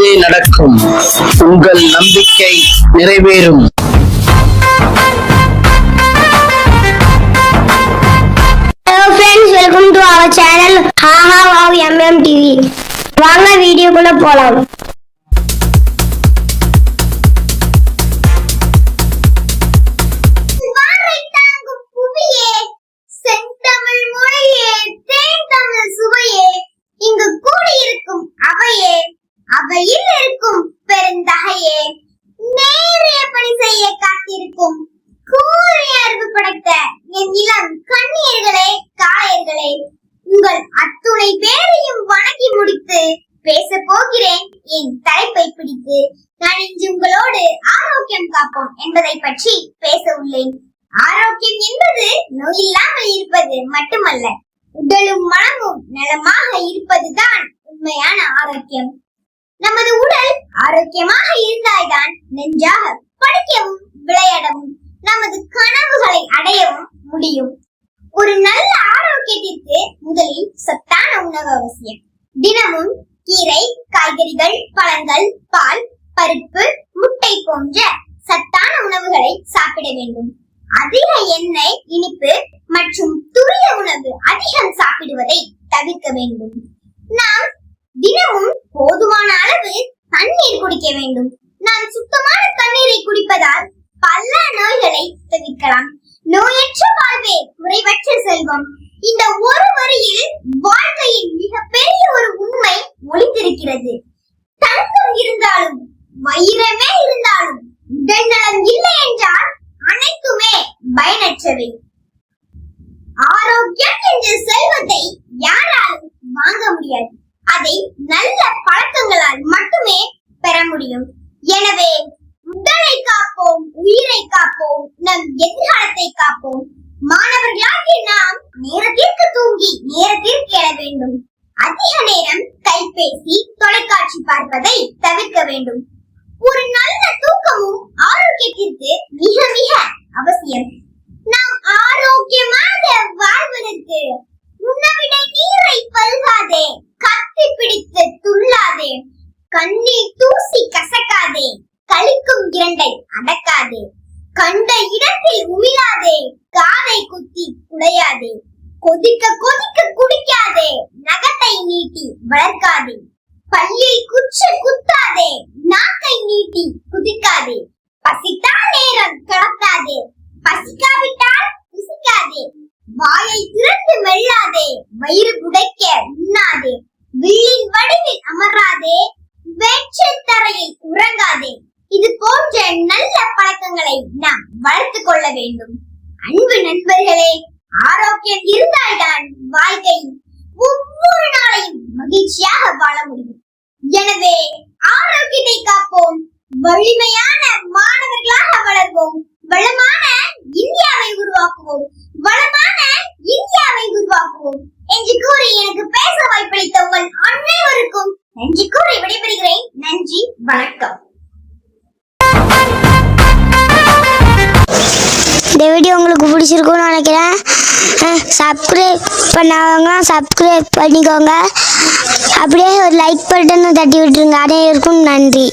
நல்லதே நடக்கும். உங்கள் நம்பிக்கை நிறைவேறும். Hello friends, welcome to our channel Haha Wow MMTV. வாங்க வீடியோக்குள்ள போலாம். இங்கு கூடியிருக்கும் அவையே, அவையில் இருக்கும் பெருந்தகையே, நேரிய பணி செய்ய காத்திருக்கும் கூறிய அறிவு படைத்த என் இளம் கண்ணியர்களே, காளையர்களே, உங்கள் அத்துணை பேரையும் வணங்கி முடித்து பேச போகிறேன் என் தலைப்பை பிடித்து. நான் இன்று உங்களோடு ஆரோக்கியம் காப்போம் என்பதை பற்றி பேச உள்ளேன். ஆரோக்கியம் என்பது நோயில்லாமல் இருப்பது மட்டுமல்ல, உடலும் மனமும் நலமாக இருப்பதுதான் உண்மையான ஆரோக்கியம். நமது உடல் ஆரோக்கியமாக இருந்தால்தான் நன்றாக படிக்கவும் விளையாடவும் நமது கனவுகளை அடையவும் முடியும். ஒரு நல்ல ஆரோக்கியத்திற்கு முதலில் சத்தான உணவு அவசியம். தினமும் கீரை, காய்கறிகள், பழங்கள், பால், பருப்பு, முட்டை போன்ற சத்தான உணவுகளை சாப்பிட வேண்டும். அதிக எண்ணெய், இனிப்பு மற்றும் துரித உணவு அதிகம் சாப்பிடுவதை தவிர்க்க வேண்டும். நாம் தினமும் போதுமான அளவு தண்ணீர் குடிக்க வேண்டும். நாம் சுத்தமான தண்ணீரை குடிப்பதால் பல நோய்களை தவிர்க்கலாம். நோயற்ற வாழ்வே குறைவற்ற செல்வம். இந்த ஒரு வரியில் வாழ்க்கையில் மிகப்பெரிய ஒரு உண்மை ஒளிந்திருக்கிறது. தங்கம் இருந்தாலும் வைரமே இருந்தாலும் உடல் நலம் இல்லை என்றால் அனைத்துமே பயனற்றவை. ஆரோக்கியம் என்ற செல்வத்தை யாராலும் வாங்க முடியாது. அதை நல்ல பழக்கங்களால் மட்டுமே பெற முடியும். எனவே உடலை காப்போம், உயிரை காப்போம், நம் எதிர்காலத்தை காப்போம். மாணவர்களாகிய நாம் நேரத்திற்கு தூங்கி நேரத்திற்கு எழ வேண்டும். அதிக நேரம் கைபேசி, தொலைக்காட்சி பார்ப்பதை தவிர்க்க வேண்டும். ஒரு நல்ல தூக்கமும் ஆரோக்கியத்திற்கு மிக மிக அவசியம். நாம் ஆரோக்கியமாக வாழ்வதற்கு உணவிட நீரை பருகாதே, கத்தி பிடித்து துள்ளாதே, கண்ணில் தூசி கசக்காதே, கழிக்கும் இரண்டை அடக்காதே, கண்ட இடத்தில் உமிழாதே, காதை குத்தி குடையாதே, கொதிக்க கொதிக்க குடிக்காதே, நகத்தை நீட்டி வளர்க்காதே, பல்லில் குச்சி குத்தாதே, நாக்கை நீட்டி குதிக்காதே, பசித்தால் நேரம் கடத்தாதே, பசிக்காவிட்டால் ருசிக்காதே, வாயை திறந்து மெல்லாதே, வயிறு புடைக்க உண்ணாதே, வில்லின் வடிவில் அமராதே, வெற்றித் தரையில் உறங்காதே. இது போன்ற நல்ல பழக்கங்களை நாம் வளர்த்துக் கொள்ள வேண்டும். அன்பு நண்பர்களே, ஆரோக்கியம் இருந்தால்தான் வாழ்க்கையில் ஒவ்வொரு நாளையும் மகிழ்ச்சியாக வாழ முடியும். எனவே ஆரோக்கியத்தை காப்போம், வலிமையான மாணவர்களாக வளர்வோம், வளமான இந்தியாவை உருவாக்குவோம், வளமான இந்தியாவை உருவாக்குவோம் என்று கூறி எனக்கு பேச வாய்ப்பளித்த உங்கள் அனைவருக்கும் நன்றி கூறி விடைபெறுகிறேன். நன்றி, வணக்கம். இந்த வீடியோ உங்களுக்கு பிடிச்சிருக்கும்னு நினைக்கிறேன். சப்ஸ்கிரைப் பண்ணாதவங்க சப்ஸ்கிரைப் பண்ணிக்கோங்க. அப்படியே ஒரு லைக் பட்டனை தட்டி விட்டுருங்க. அனைவருக்கும் நன்றி.